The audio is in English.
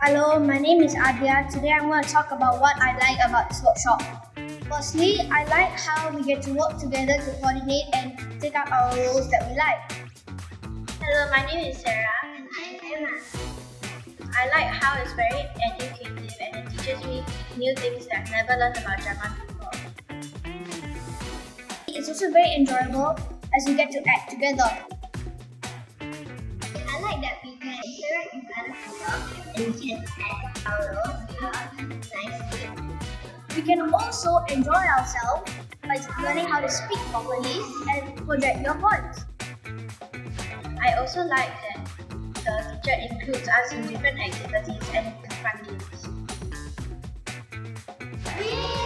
Hello, my name is Adya. Today I'm going to talk about what I like about this workshop. Firstly, I like how we get to work together to coordinate and take up our roles that we like. Hello, my name is Sarah. And I'm Emma. I like how it's very educative and it teaches me new things that I've never learned about Japan before. It's also very enjoyable as we get to act together. I like that we can interact with other people and we can add our roles nicely. We can also enjoy ourselves by learning how to speak properly and project your points. I also like that the teacher includes us in different activities and fun games. Yay!